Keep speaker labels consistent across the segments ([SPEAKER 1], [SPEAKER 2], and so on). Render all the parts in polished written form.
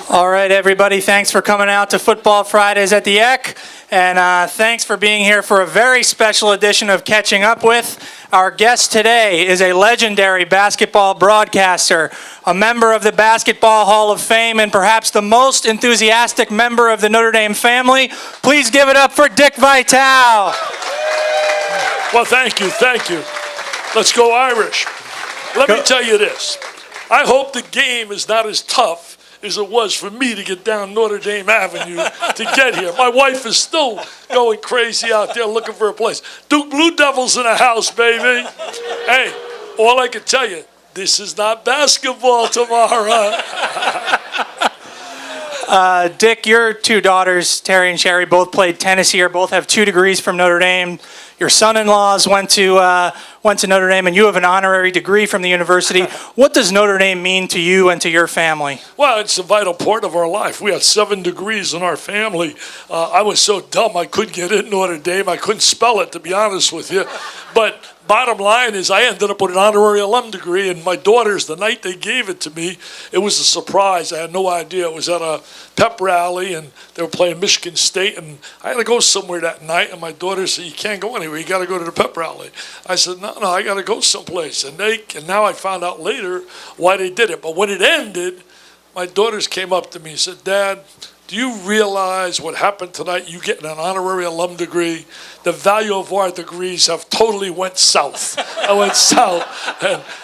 [SPEAKER 1] All right, everybody, thanks for coming out to Football Fridays at the Eck, and thanks for being here for a very special edition of Catching Up With. Our guest today is a legendary basketball broadcaster, a member of the Basketball Hall of Fame, and perhaps the most enthusiastic member of the Notre Dame family. Please give it up for Dick Vitale.
[SPEAKER 2] Well, thank you. Let's go Irish. Let me tell you this. I hope the game is not as tough as it was for me to get down Notre Dame Avenue to get here. My wife is still going crazy out there looking for a place. Duke Blue Devils in the house, baby. Hey, all I can tell you, this is not basketball tomorrow.
[SPEAKER 1] Dick, your two daughters, Terry and Sherry, both played tennis here, both have 2 degrees from Notre Dame. Your son-in-laws went to Notre Dame, and you have an honorary degree from the university. What does Notre Dame mean to you and to your family?
[SPEAKER 2] Well, it's a vital part of our life. We had 7 degrees in our family. I was so dumb I couldn't get in Notre Dame. I couldn't spell it, to be honest with you. But bottom line is I ended up with an honorary alum degree, and my daughters, the night they gave it to me, it was a surprise. I had no idea. It was at a pep rally, and they were playing Michigan State, and I had to go somewhere that night, and my daughter said, "You can't go anywhere. You got to go to the pep rally." I said, no, I got to go someplace. And now I found out later why they did it. But when it ended, my daughters came up to me and said, "Dad, do you realize what happened tonight? You getting an honorary alum degree. The value of our degrees have totally went south." I went south,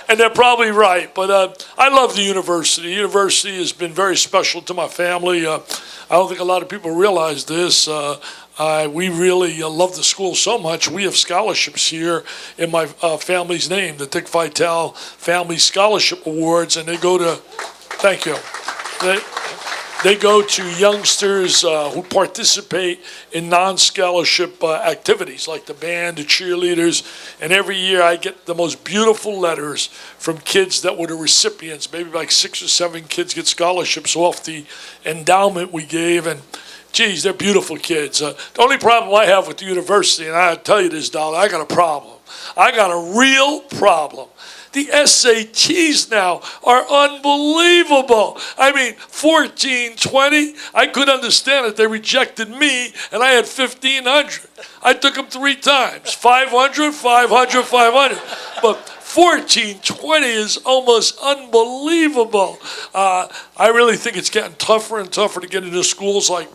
[SPEAKER 2] and they're probably right. But I love the university. The university has been very special to my family. I don't think a lot of people realize this. We really love the school so much. We have scholarships here in my family's name, the Dick Vitale Family Scholarship Awards, and they go to, thank you. They go to youngsters who participate in non-scholarship activities like the band, the cheerleaders, and every year I get the most beautiful letters from kids that were the recipients. Maybe like 6 or 7 kids get scholarships off the endowment we gave, and geez, they're beautiful kids. The only problem I have with the university, and I'll tell you this, Dollar, I got a problem. I got a real problem. The SATs now are unbelievable. I mean, 14, 20, I could understand it. They rejected me, and I had 1,500. I took them 3 times, 500, 500, 500. But 14, 20 is almost unbelievable. I really think it's getting tougher and tougher to get into schools like,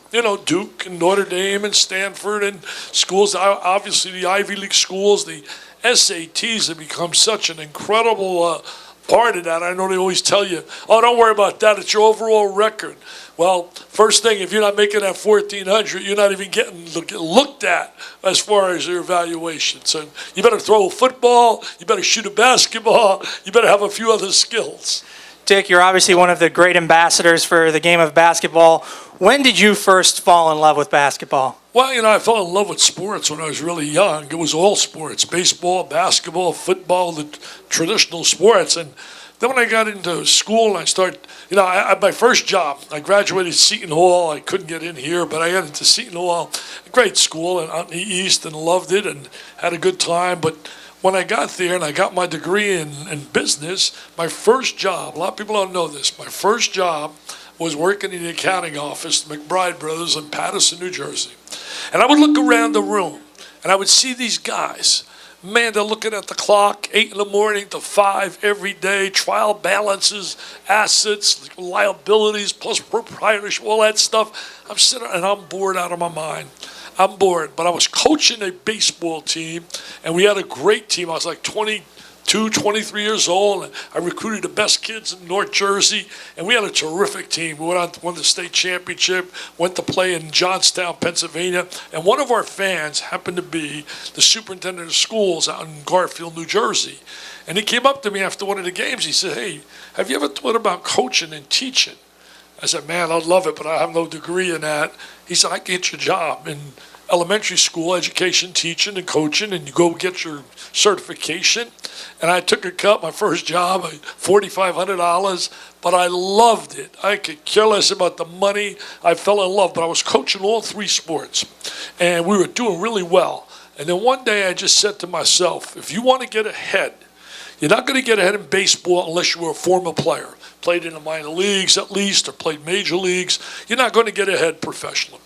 [SPEAKER 2] Duke and Notre Dame and Stanford and schools, obviously the Ivy League schools. The SATs have become such an incredible part of that. I know they always tell you, "Oh, don't worry about that. It's your overall record." Well, first thing, if you're not making that 1,400, you're not even getting looked at as far as your evaluation. So you better throw a football, you better shoot a basketball, you better have a few other skills.
[SPEAKER 1] Dick, you're obviously one of the great ambassadors for the game of basketball. When did you first fall in love with basketball?
[SPEAKER 2] Well, I fell in love with sports when I was really young. It was all sports, baseball, basketball, football, the traditional sports. And then when I got into school, I started, my first job, I graduated Seton Hall. I couldn't get in here, but I got into Seton Hall, a great school out in the East, and loved it and had a good time. But when I got there and I got my degree in business, my first job, a lot of people don't know this, my first job was working in the accounting office, McBride Brothers in Paterson, New Jersey. And I would look around the room, and I would see these guys. Man, they're looking at the clock, 8 in the morning to 5 every day, trial balances, assets, liabilities, plus proprietorship, all that stuff. I'm sitting and I'm bored out of my mind. I'm bored. But I was coaching a baseball team, and we had a great team. I was like 22, 23 years old, and I recruited the best kids in North Jersey, and we had a terrific team. We went on to win the state championship, went to play in Johnstown, Pennsylvania, and one of our fans happened to be the superintendent of schools out in Garfield, New Jersey. And he came up to me after one of the games. He said, "Hey, have you ever thought about coaching and teaching?" I said, "Man, I'd love it, but I have no degree in that." He said, "I can get you a job in elementary school, education, teaching, and coaching, and you go get your certification." And I took a cut, my first job, $4,500, but I loved it. I could care less about the money. I fell in love, but I was coaching all 3 sports, and we were doing really well. And then one day I just said to myself, if you want to get ahead, you're not going to get ahead in baseball unless you were a former player. played in the minor leagues at least, or played major leagues, you're not going to get ahead professionally.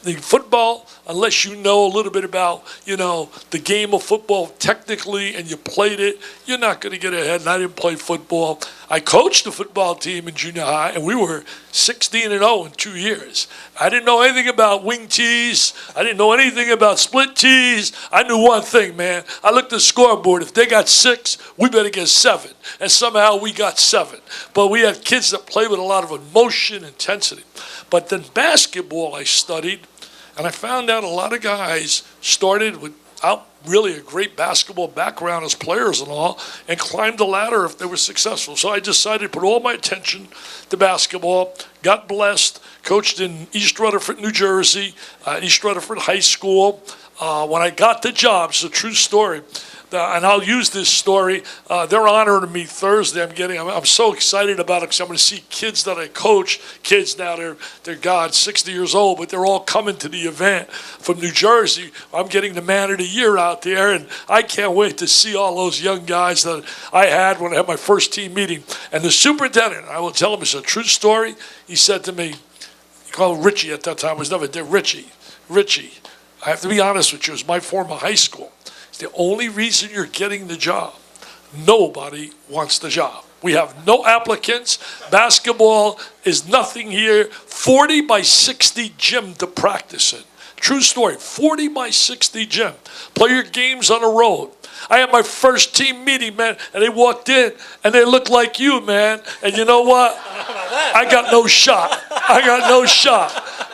[SPEAKER 2] The football, unless you know a little bit about, the game of football technically and you played it, you're not going to get ahead. And I didn't play football. I coached the football team in junior high, and we were 16-0 in 2 years. I didn't know anything about wing tees. I didn't know anything about split tees. I knew one thing, man. I looked at the scoreboard. If they got 6, we better get 7. And somehow we got 7. But we had kids that played with a lot of emotion, intensity. But then basketball I studied, and I found out a lot of guys started without really a great basketball background as players and all, and climbed the ladder if they were successful. So I decided to put all my attention to basketball, got blessed, coached in East Rutherford, New Jersey, East Rutherford High School. When I got the job, it's a true story, and I'll use this story. They're honoring me Thursday. I'm so excited about it because I'm going to see kids that I coach. Kids now, they're 60 years old, but they're all coming to the event from New Jersey. I'm getting the man of the year out there, and I can't wait to see all those young guys that I had when I had my first team meeting. And the superintendent, I will tell him it's a true story. He said to me, he called Richie at that time, was never there, Richie, I have to be honest with you, it was my former high school. It's the only reason you're getting the job. Nobody wants the job. We have no applicants. Basketball is nothing here. 40 by 60 gym to practice in. True story, 40 by 60 gym. Play your games on the road. I had my first team meeting, man, and they walked in, and they looked like you, man. And you know what? I got no shot.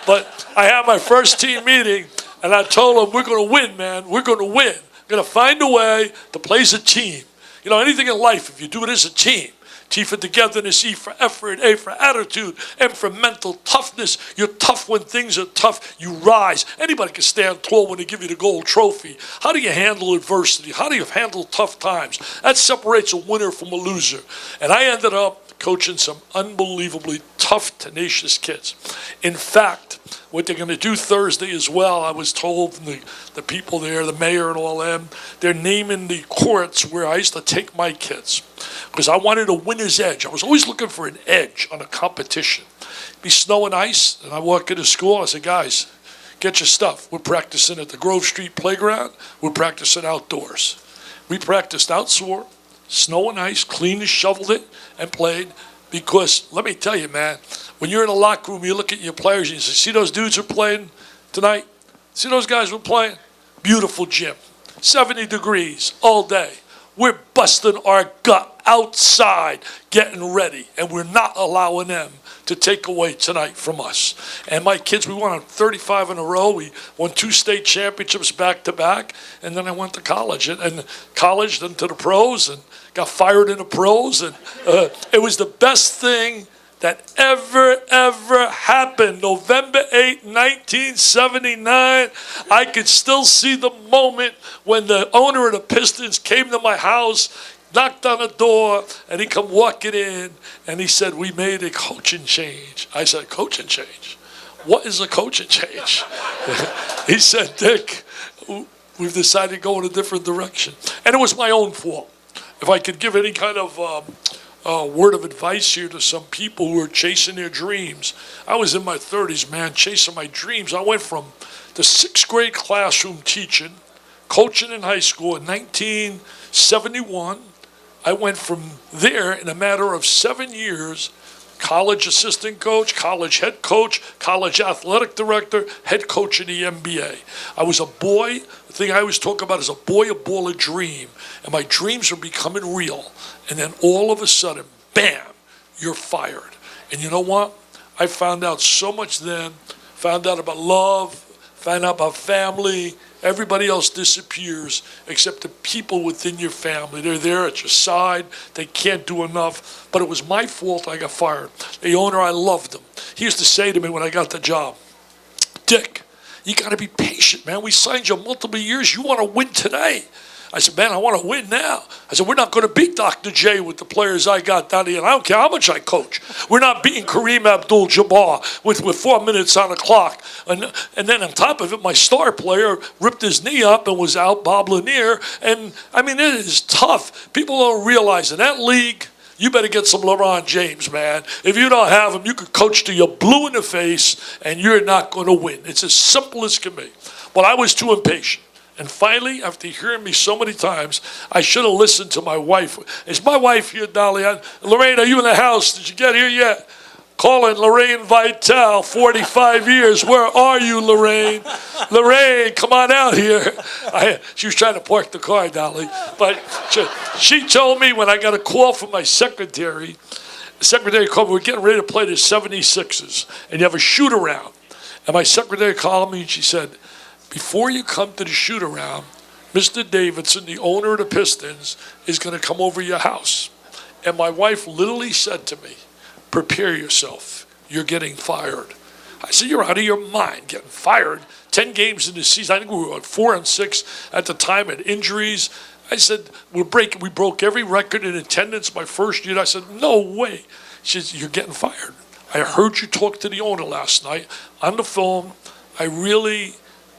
[SPEAKER 2] But I had my first team meeting, and I told them, we're going to win, man. We're going to win. We're going to find a way to play as a team. Anything in life, if you do it as a team, T for togetherness, E for effort, A for attitude, M for mental toughness. You're tough when things are tough. You rise. Anybody can stand tall when they give you the gold trophy. How do you handle adversity? How do you handle tough times? That separates a winner from a loser. And I ended up coaching some unbelievably tough, tenacious kids. In fact, what they're going to do Thursday as well, I was told from the people there, the mayor and all them, they're naming the courts where I used to take my kids because I wanted a winner's edge. I was always looking for an edge on a competition. It'd be snow and ice, and I walk into school, I said, guys, get your stuff. We're practicing at the Grove Street Playground. We're practicing outdoors. We practiced outdoors, snow and ice, cleaned and shoveled it, and played. Because let me tell you, man, when you're in a locker room, you look at your players and you say, see those dudes who are playing tonight? See those guys who are playing? Beautiful gym. 70 degrees all day. We're busting our gut outside, getting ready, and we're not allowing them to take away tonight from us. And my kids, we won 35 in a row. We won 2 state championships back to back, and then I went to college, and college, then to the pros, and got fired in the pros, and it was the best thing that ever happened. November 8, 1979, I could still see the moment when the owner of the Pistons came to my house, knocked on the door, and he come walking in, and he said, we made a coaching change. I said, coaching change? What is a coaching change? He said, Dick, we've decided to go in a different direction. And it was my own fault. If I could give any kind of word of advice here to some people who are chasing their dreams. I was in my 30s, man, chasing my dreams. I went from the 6th grade classroom teaching, coaching in high school in 1971. I went from there in a matter of 7 years, college assistant coach, college head coach, college athletic director, head coach in the NBA. I was a boy. The thing I always talk about is a boy, a ball, a dream. And my dreams are becoming real. And then all of a sudden, bam, you're fired. And you know what? I found out so much then, found out about love, found out about family. Everybody else disappears except the people within your family. They're there at your side. They can't do enough. But it was my fault I got fired. The owner, I loved him. He used to say to me when I got the job, Dick, you got to be patient, man. We signed you multiple years. You want to win today. I said, man, I want to win now. I said, we're not going to beat Dr. J with the players I got down here. And I don't care how much I coach. We're not beating Kareem Abdul-Jabbar with 4 minutes on the clock. And then on top of it, my star player ripped his knee up and was out, Bob Lanier. And, I mean, it is tough. People don't realize in that league, you better get some LeBron James, man. If you don't have him, you could coach till you're blue in the face, and you're not going to win. It's as simple as can be. But I was too impatient. And finally, after hearing me so many times, I should have listened to my wife. Is my wife here, Dolly? Lorraine, are you in the house? Did you get here yet? Calling Lorraine Vitale, 45 years. Where are you, Lorraine? Lorraine, come on out here. She was trying to park the car, Dolly. But she told me when I got a call from my secretary, the secretary called me, we're getting ready to play the 76ers, and you have a shoot-around. And my secretary called me, and she said, before you come to the shoot-around, Mr. Davidson, the owner of the Pistons, is going to come over your house. And my wife literally said to me, prepare yourself. You're getting fired. I said, you're out of your mind, getting fired. 10 games in the season. I think we were at 4-6 at the time, had injuries. I said, we broke every record in attendance my first year. I said, no way. She said, you're getting fired. I heard you talk to the owner last night on the phone. I really,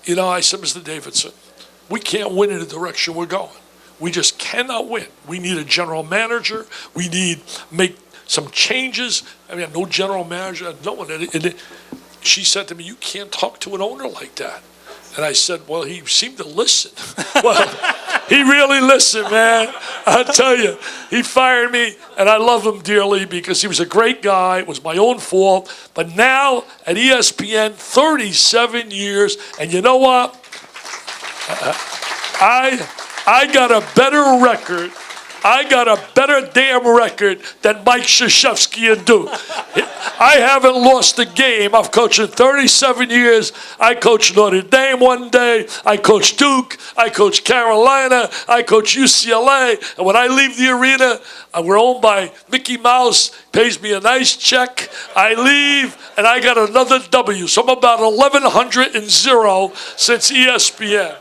[SPEAKER 2] I said, Mr. Davidson, we can't win in the direction we're going. We just cannot win. We need a general manager. We need make some changes. I mean, no general manager, no one. And she said to me, you can't talk to an owner like that. And I said, well, he seemed to listen. Well, he really listened, man. I'll tell you, he fired me, and I love him dearly because he was a great guy. It was my own fault. But now at ESPN, 37 years, and you know what? I got a better record. I got a better damn record than Mike Krzyzewski and Duke. I haven't lost a game. I've coached in 37 years. I coached Notre Dame one day. I coached Duke. I coached Carolina. I coached UCLA. And when I leave the arena, we're owned by Mickey Mouse, pays me a nice check. I leave, and I got another W. So I'm about 1,100 since ESPN.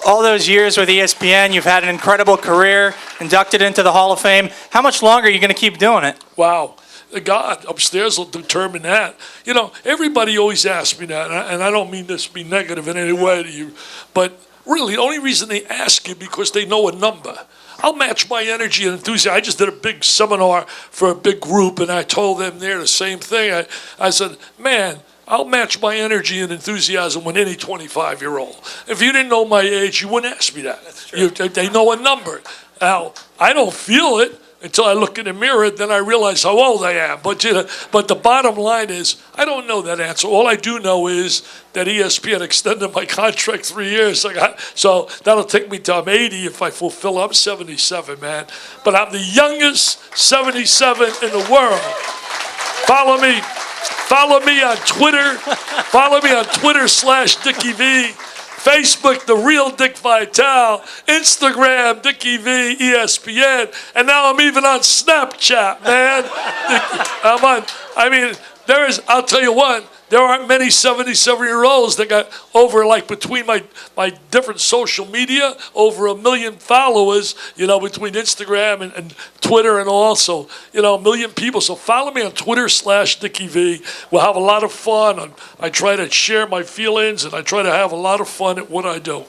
[SPEAKER 1] All those years with ESPN, you've had an incredible career, inducted into the Hall of Fame. How much longer are you going to keep doing it?
[SPEAKER 2] Wow. God upstairs will determine that. Everybody always asks me that, and I don't mean this to be negative in any way to you, but really the only reason they ask you because they know a number. I'll match my energy and enthusiasm. I just did a big seminar for a big group, and I told them there the same thing. I said, man, I'll match my energy and enthusiasm with any 25-year-old. If you didn't know my age, you wouldn't ask me that.
[SPEAKER 1] That's true.
[SPEAKER 2] They know a number. Now, I don't feel it until I look in the mirror, then I realize how old I am. But the bottom line is, I don't know that answer. All I do know is that ESPN extended my contract 3 years. So that'll take me till I'm 80 if I fulfill. I'm 77, man. But I'm the youngest 77 in the world. Follow me. Follow me on Twitter. Follow me on Twitter /DickieV. Facebook, The Real Dick Vitale. Instagram, Dickie V, ESPN. And now I'm even on Snapchat, man. I'll tell you what, there aren't many 77-year-olds that got over, between my different social media, over 1 million followers, between Instagram and Twitter and also, 1 million people. So follow me on Twitter /DickieV. We'll have a lot of fun. I try to share my feelings, and I try to have a lot of fun at what I do.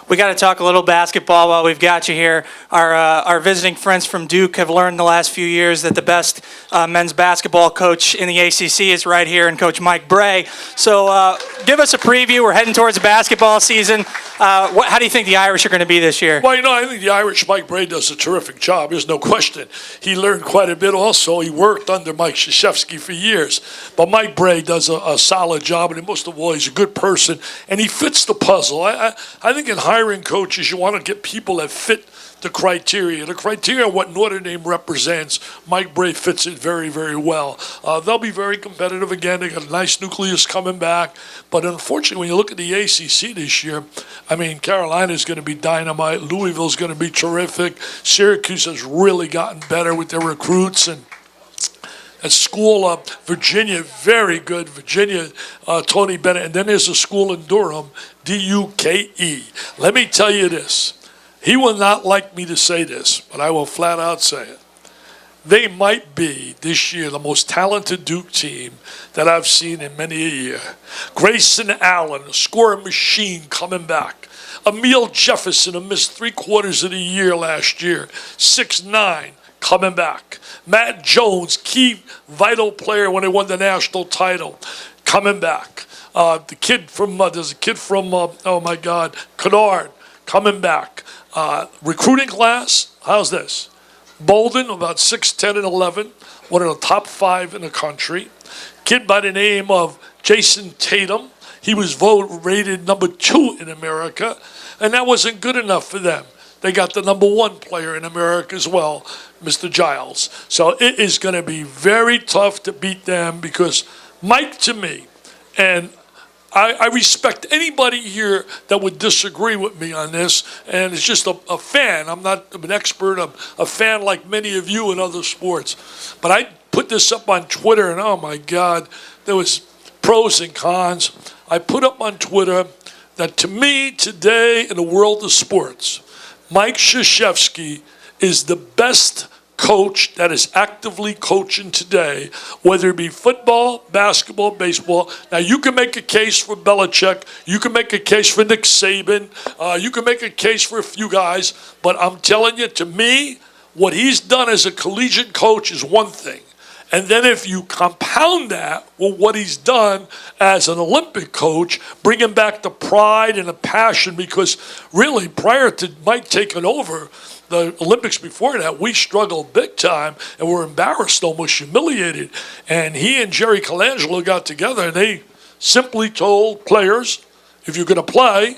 [SPEAKER 1] We got to talk a little basketball while we've got you here. Our visiting friends from Duke have learned the last few years that the best men's basketball coach in the ACC is right here, and Coach Mike Bray. So give us a preview. We're heading towards the basketball season. How do you think the Irish are going to be this year?
[SPEAKER 2] Well, I think the Irish, Mike Bray, does a terrific job. There's no question. He learned quite a bit also. He worked under Mike Krzyzewski for years. But Mike Bray does a solid job, and most of all, he's a good person, and he fits the puzzle. I think in hiring coaches, you want to get people that fit the criteria. The criteria of what Notre Dame represents, Mike Bray fits it very, very well. They'll be very competitive again. They got a nice nucleus coming back. But unfortunately, when you look at the ACC this year, Carolina's going to be dynamite. Louisville's going to be terrific. Syracuse has really gotten better with their recruits. And at school, Virginia, very good. Virginia, Tony Bennett. And then there's a school in Durham, Duke. Let me tell you this. He will not like me to say this, but I will flat out say it. They might be, this year, the most talented Duke team that I've seen in many a year. Grayson Allen, a scoring machine coming back. Emil Jefferson, who missed 3/4 of the year last year. 6'9", coming back. Matt Jones, key vital player when they won the national title, coming back. The kid from, there's a kid from, oh my God, Kennard, coming back. Recruiting class, how's this? Bolden, about 6'10 and 11, one of the top 5 in the country. Kid by the name of Jason Tatum. He was rated number 2 in America, and that wasn't good enough for them. They got the number 1 player in America as well, Mr. Giles. So it is going to be very tough to beat them because Mike, to me, and I respect anybody here that would disagree with me on this, and it's just a fan. I'm not an expert. I'm a fan like many of you in other sports. But I put this up on Twitter, and oh my God, there was pros and cons. I put up on Twitter that to me today in the world of sports, Mike Krzyzewski is the best coach that is actively coaching today, whether it be football, basketball, baseball. Now, you can make a case for Belichick. You can make a case for Nick Saban. You can make a case for a few guys. But I'm telling you, to me, what he's done as a collegiate coach is one thing. And then if you compound that with what he's done as an Olympic coach, bringing back the pride and the passion, because really prior to Mike taking over the Olympics before that, we struggled big time and were embarrassed, almost humiliated. And he and Jerry Colangelo got together and they simply told players, if you're going to play,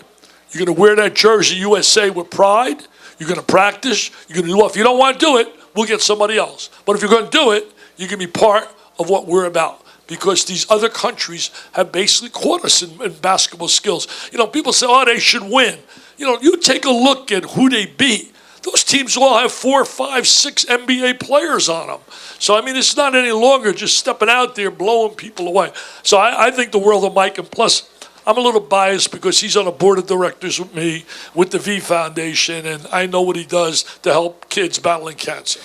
[SPEAKER 2] you're going to wear that jersey USA with pride, you're going to practice, you're going to do it. If you don't want to do it, we'll get somebody else. But if you're going to do it, you can be part of what we're about, because these other countries have basically caught us in basketball skills. You know, people say, oh, they should win. You know, you take a look at who they beat. Those teams all have 4, 5, 6 NBA players on them. So, I mean, it's not any longer just stepping out there blowing people away. So I think the world of Mike, and plus, I'm a little biased because he's on a board of directors with me, with the V Foundation, and I know what he does to help kids battling cancer.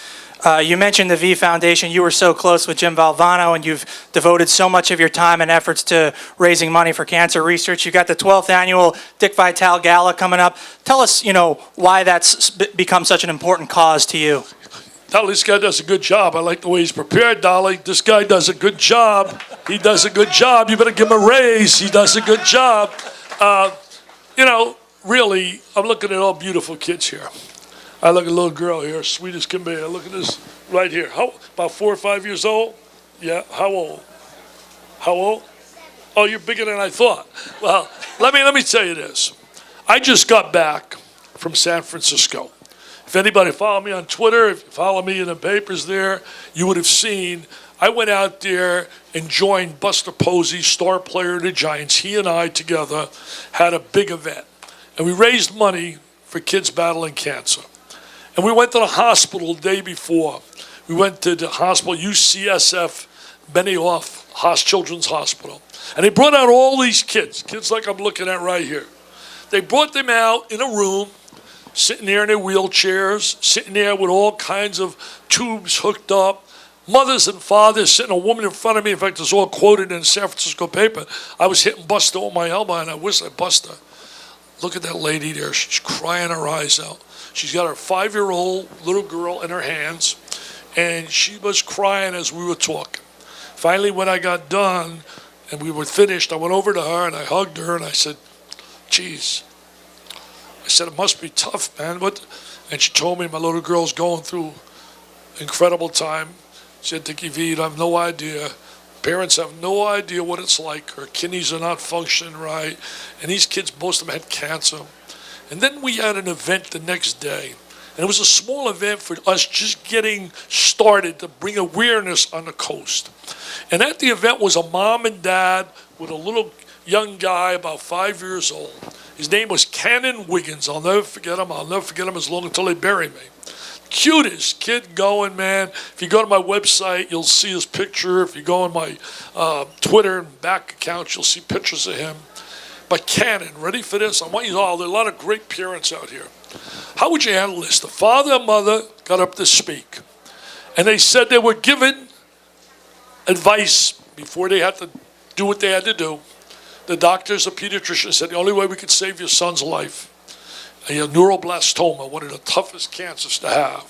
[SPEAKER 1] You mentioned the V Foundation. You were so close with Jim Valvano, and you've devoted so much of your time and efforts to raising money for cancer research. You got the 12th annual Dick Vitale Gala coming up. Tell us, why that's become such an important cause to you.
[SPEAKER 2] Dolly, this guy does a good job. I like the way he's prepared, Dolly. This guy does a good job. He does a good job. You better give him a raise. He does a good job. Really, I'm looking at all beautiful kids here. I look at a little girl here, sweet as can be. I look at this right here. About 4 or 5 years old? Yeah, how old? How old? Oh, you're bigger than I thought. Well, let me tell you this. I just got back from San Francisco. If anybody followed me on Twitter, if you follow me in the papers there, you would have seen I went out there and joined Buster Posey, star player of the Giants. He and I together had a big event. And we raised money for kids battling cancer. And we went to the hospital the day before. We went to the hospital, UCSF, Benioff Children's Hospital. And they brought out all these kids like I'm looking at right here. They brought them out in a room, sitting there in their wheelchairs, sitting there with all kinds of tubes hooked up. Mothers and fathers sitting, a woman in front of me. In fact, it's all quoted in the San Francisco paper. I was hitting Buster on my elbow, and I whistled, Buster, look at that lady there. She's crying her eyes out. She's got her 5-year-old little girl in her hands, and she was crying as we were talking. Finally, when I got done and we were finished, I went over to her and I hugged her and I said, geez. I said, it must be tough, man. And she told me my little girl's going through incredible time. She said, Dickie V, I have no idea. Parents have no idea what it's like. Her kidneys are not functioning right. And these kids, most of them had cancer. And then we had an event the next day. And it was a small event for us just getting started to bring awareness on the coast. And at the event was a mom and dad with a little young guy about 5 years old. His name was Cannon Wiggins. I'll never forget him. I'll never forget him as long until they bury me. Cutest kid going, man. If you go to my website, you'll see his picture. If you go on my Twitter and back accounts, you'll see pictures of him. But Cannon, ready for this? I want you to know, there are a lot of great parents out here. How would you handle this? The father and mother got up to speak. And they said they were given advice before they had to do what they had to do. The doctors, the pediatrician said, the only way we could save your son's life, he had neuroblastoma, one of the toughest cancers to have.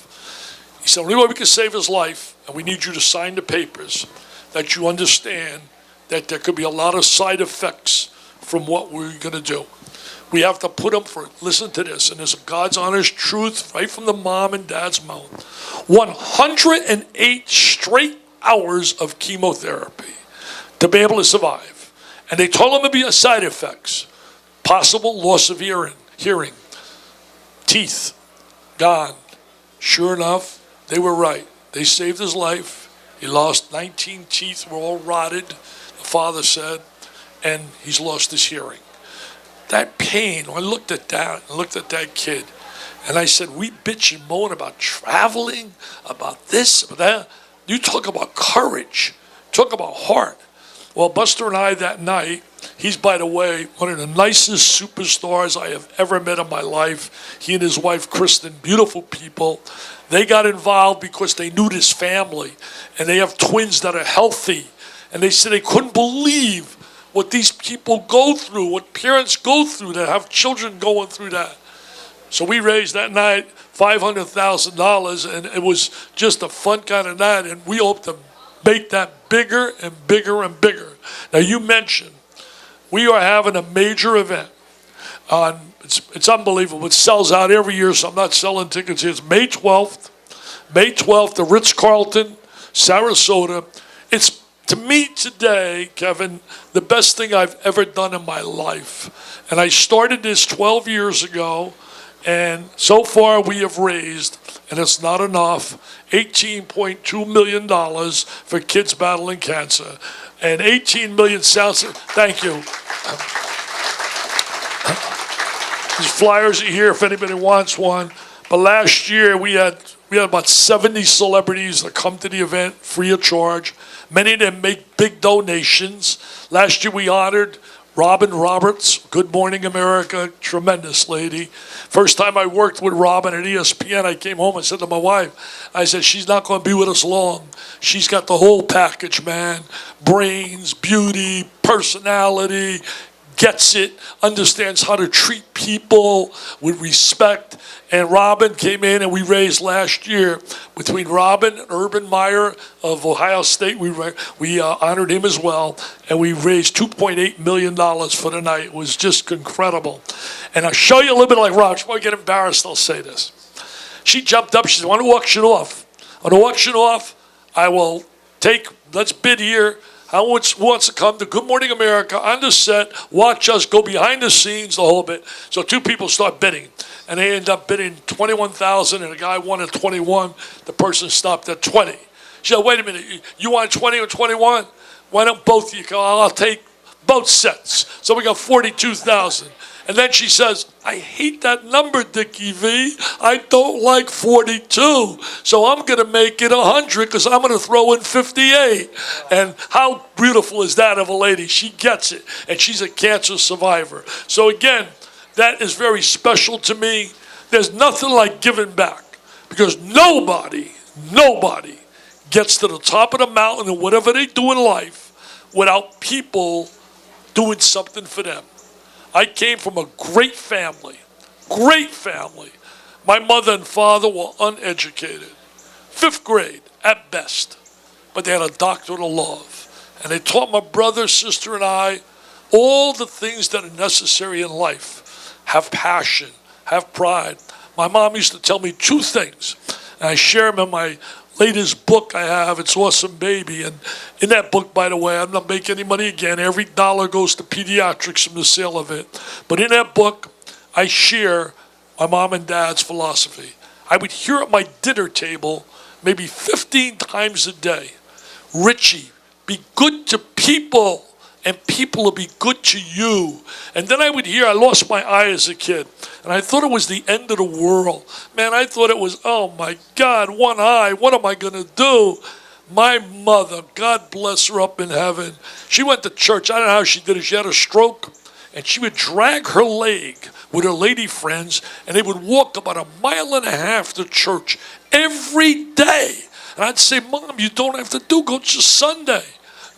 [SPEAKER 2] He said, the only way we can save his life, and we need you to sign the papers, that you understand that there could be a lot of side effects from what we're going to do. We have to put him for, listen to this, and this is God's honest truth right from the mom and dad's mouth. 108 straight hours of chemotherapy to be able to survive. And they told him to be side effects. Possible loss of hearing, teeth, gone. Sure enough, they were right. They saved his life. He lost 19 teeth, were all rotted, the father said, and he's lost his hearing. That pain, I looked at that kid, and I said, we bitch and moan about traveling, about this, about that. You talk about courage, talk about heart. Well, Buster and I that night, he's, by the way, one of the nicest superstars I have ever met in my life. He and his wife, Kristen, beautiful people. They got involved because they knew this family, and they have twins that are healthy. And they said they couldn't believe what these people go through, what parents go through that have children going through that. So we raised that night $500,000, and it was just a fun kind of night, and we hope to make that bigger and bigger and bigger. Now, you mentioned we are having a major event on, it's unbelievable. It sells out every year, so I'm not selling tickets here. It's May 12th, the Ritz-Carlton, Sarasota. It's, to me today, Kevin, the best thing I've ever done in my life. And I started this 12 years ago, and so far we have raised, and it's not enough, $18.2 million for kids battling cancer. And 18 million sounds, thank you. These flyers are here if anybody wants one. But last year we had about 70 celebrities that come to the event free of charge. Many of them make big donations. Last year we honored Robin Roberts, Good Morning America, tremendous lady. First time I worked with Robin at ESPN, I came home and said to my wife, I said, she's not going to be with us long. She's got the whole package, man. Brains, beauty, personality, gets it, understands how to treat people with respect. And Robin came in, and we raised last year, between Robin and Urban Meyer of Ohio State, we honored him as well, and we raised $2.8 million for the night. It was just incredible. And I'll show you a little bit like Robin. Before I get embarrassed, I'll say this. She jumped up, she said, I want to auction off. On the auction off, I will take, let's bid here. Who wants to come to Good Morning America on the set, watch us go behind the scenes, the whole bit. So two people start bidding, and they end up bidding $21,000, and a guy won at 21. The person stopped at 20. She said, wait a minute, you want 20 or 21? Why don't both of you come? I'll take both sets. So we got 42,000. And then she says, I hate that number, Dickie V. I don't like 42. So I'm going to make it 100 because I'm going to throw in 58. And how beautiful is that of a lady? She gets it. And she's a cancer survivor. So again, that is very special to me. There's nothing like giving back because nobody gets to the top of the mountain or whatever they do in life without people doing something for them. I came from a great family. My mother and father were uneducated, 5th grade at best, but they had a doctorate of love. And they taught my brother, sister, and I all the things that are necessary in life. Have passion, have pride. My mom used to tell me 2 things, and I share them in my latest book I have, It's Awesome Baby. And in that book, by the way, I'm not making any money again. Every dollar goes to pediatrics from the sale of it. But in that book, I share my mom and dad's philosophy. I would hear at my dinner table maybe 15 times a day, Richie, be good to people, and people will be good to you. And then I would hear, I lost my eye as a kid, and I thought it was the end of the world. Man, I thought it was, oh my God, one eye, what am I going to do? My mother, God bless her up in heaven, she went to church. I don't know how she did it. She had a stroke, and she would drag her leg with her lady friends, and they would walk about 1.5 miles to church every day. And I'd say, Mom, you don't have to go just Sunday.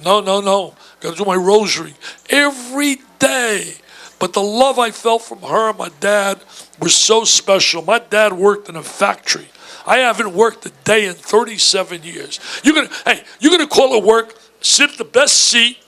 [SPEAKER 2] No. Got to do my rosary every day. But the love I felt from her and my dad was so special. My dad worked in a factory. I haven't worked a day in 37 years. You're gonna call it work, sit at the best seat,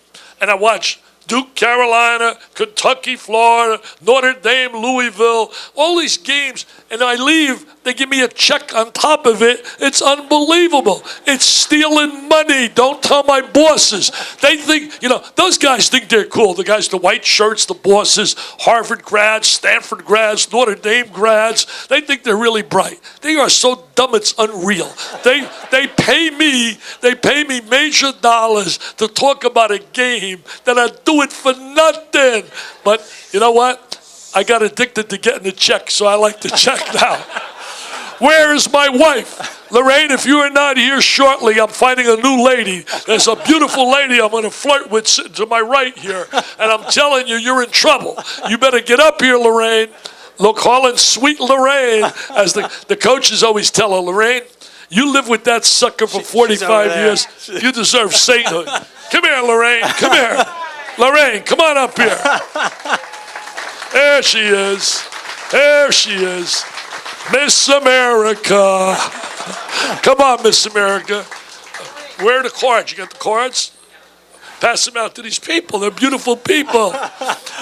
[SPEAKER 2] and I watch Duke, Carolina, Kentucky, Florida, Notre Dame, Louisville, all these games, and I leave, they give me a check on top of it. It's unbelievable. It's stealing money. Don't tell my bosses. They think, those guys think they're cool. The guys, the white shirts, the bosses, Harvard grads, Stanford grads, Notre Dame grads, they think they're really bright. They are so dumb it's unreal. They pay me major dollars to talk about a game that I do it for nothing. But you know what? I got addicted to getting the check, so I like the check now. Where is my wife? Lorraine, if you are not here shortly, I'm finding a new lady. There's a beautiful lady I'm going to flirt with sitting to my right here. And I'm telling you, you're in trouble. You better get up here, Lorraine. Look, calling sweet Lorraine. As the coaches always tell her, Lorraine, you live with that sucker for 45 years. You deserve sainthood. Come here, Lorraine. Come here. Lorraine, come on up here. There she is. There she is. Miss America. Come on, Miss America. Where are the cards? You got the cards? Pass them out to these people. They're beautiful people.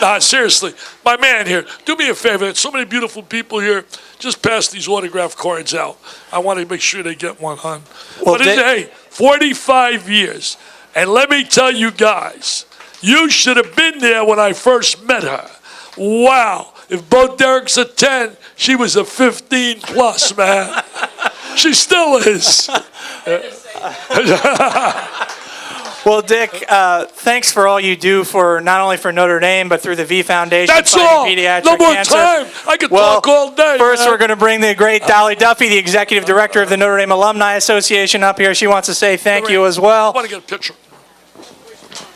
[SPEAKER 2] Nah, seriously. My man here, do me a favor. There's so many beautiful people here. Just pass these autograph cards out. I want to make sure they get one, hon. Well, but hey, 45 years. And let me tell you guys, you should have been there when I first met her. Wow. If Bo Derek's a 10, she was a 15 plus, man. She still is.
[SPEAKER 1] Well, Dick, thanks for all you do for not only for Notre Dame, but through the V Foundation.
[SPEAKER 2] That's all.
[SPEAKER 1] Pediatric
[SPEAKER 2] No more
[SPEAKER 1] cancer.
[SPEAKER 2] time. I could talk all day.
[SPEAKER 1] First, we're going to bring the great Dolly Duffy, the executive director of the Notre Dame Alumni Association, up here. She wants to say thank you as well.
[SPEAKER 2] I want to get a picture.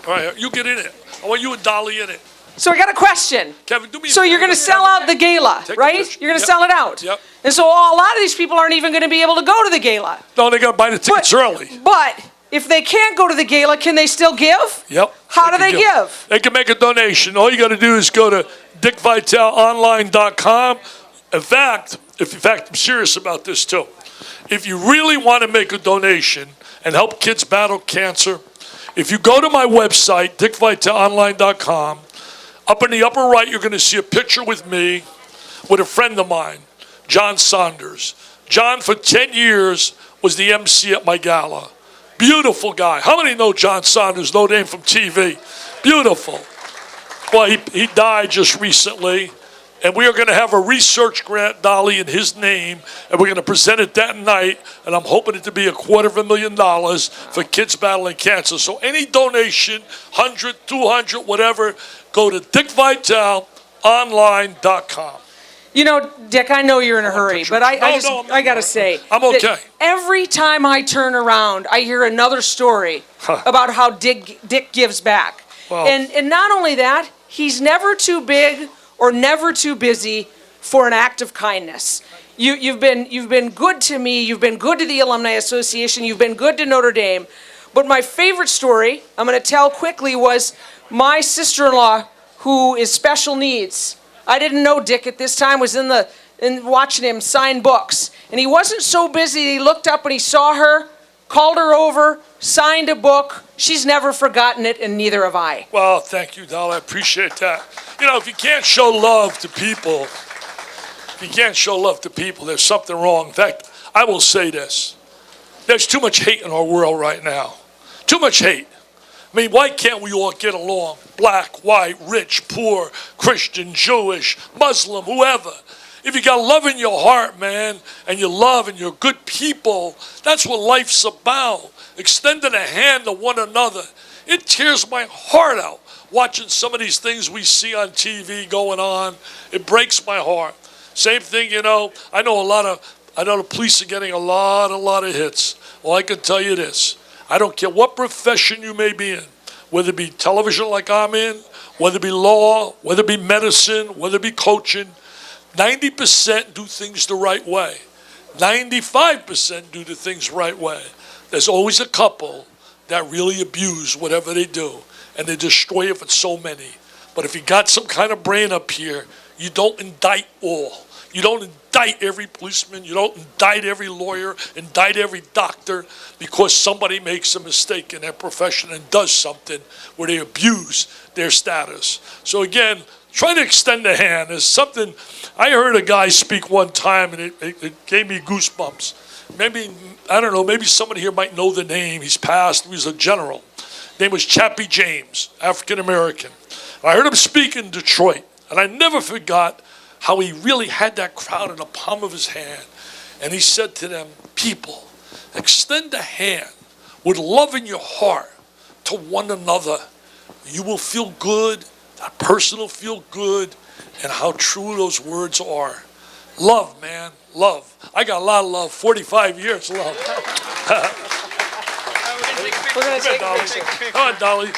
[SPEAKER 2] All right, you get in it. I want you and Dolly in it.
[SPEAKER 3] So I got a question.
[SPEAKER 2] Kevin, do me a
[SPEAKER 3] So you're
[SPEAKER 2] favor.
[SPEAKER 3] going to sell out the gala,
[SPEAKER 2] Take a
[SPEAKER 3] right?
[SPEAKER 2] picture.
[SPEAKER 3] You're going to
[SPEAKER 2] Yep.
[SPEAKER 3] sell it out.
[SPEAKER 2] Yep.
[SPEAKER 3] And so a lot of these people aren't even going to be able to go to the gala.
[SPEAKER 2] No, they got to buy the tickets early.
[SPEAKER 3] But if they can't go to the gala, can they still give?
[SPEAKER 2] Yep.
[SPEAKER 3] How do they give?
[SPEAKER 2] They can make a donation. All you got to do is go to dickvitaleonline.com. In fact, I'm serious about this too. If you really want to make a donation and help kids battle cancer, if you go to my website, dickvitaleonline.com, up in the upper right, you're going to see a picture with me, with a friend of mine, John Saunders. John, for 10 years, was the MC at my gala. Beautiful guy. How many know John Saunders? No name from TV. Beautiful. Well, he died just recently, and we are going to have a research grant, Dolly, in his name, and we're going to present it that night, and I'm hoping it to be $250,000 for kids battling cancer. So any donation, 100, 200, whatever, go to dickvitaleonline.com.
[SPEAKER 3] You know, Dick, I know you're in a hurry, but I got to say,
[SPEAKER 2] I'm okay.
[SPEAKER 3] that every time I turn around, I hear another story about how Dick gives back.
[SPEAKER 2] Well,
[SPEAKER 3] and not only that, he's never too big or never too busy for an act of kindness. You've been good to me. You've been good to the Alumni Association. You've been good to Notre Dame. But my favorite story, I'm going to tell quickly, was my sister-in-law, who is special needs. I didn't know Dick at this time, was in watching him sign books. And he wasn't so busy, he looked up and he saw her, called her over, signed a book. She's never forgotten it, and neither have I.
[SPEAKER 2] Well, thank you, Dolly. I appreciate that. You know, if you can't show love to people, there's something wrong. In fact, I will say this. There's too much hate in our world right now. Too much hate. I mean, why can't we all get along? Black, white, rich, poor, Christian, Jewish, Muslim, whoever. If you got love in your heart, man, and you love and you're good people, that's what life's about. Extending a hand to one another. It tears my heart out watching some of these things we see on TV going on. It breaks my heart. Same thing, I know the police are getting a lot of hits. Well, I can tell you this. I don't care what profession you may be in, whether it be television like I'm in, whether it be law, whether it be medicine, whether it be coaching, 90% do things the right way. 95% do the things right way. There's always a couple that really abuse whatever they do, and they destroy it for so many. But if you got some kind of brain up here, you don't indict all. You don't indict every policeman. You don't indict every lawyer, indict every doctor because somebody makes a mistake in their profession and does something where they abuse their status. So again, trying to extend a hand is something. I heard a guy speak one time, and it gave me goosebumps. Maybe, I don't know, maybe somebody here might know the name. He's passed. He was a general. His name was Chappie James, African American. I heard him speak in Detroit, and I never forgot how he really had that crowd in the palm of his hand. And he said to them, people, extend a hand with love in your heart to one another. You will feel good, that person will feel good, and how true those words are. Love, man, love. I got a lot of love, 45 years of love.
[SPEAKER 3] We're going to take a picture.
[SPEAKER 2] Come on, Dolly.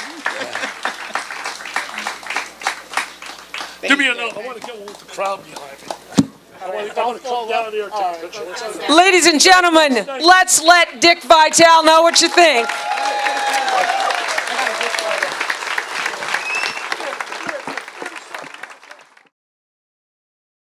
[SPEAKER 2] Give me another. I want to get one with the crowd behind me. I want to come down here and take a picture.
[SPEAKER 3] Ladies and gentlemen, let's let Dick Vitale know what you think.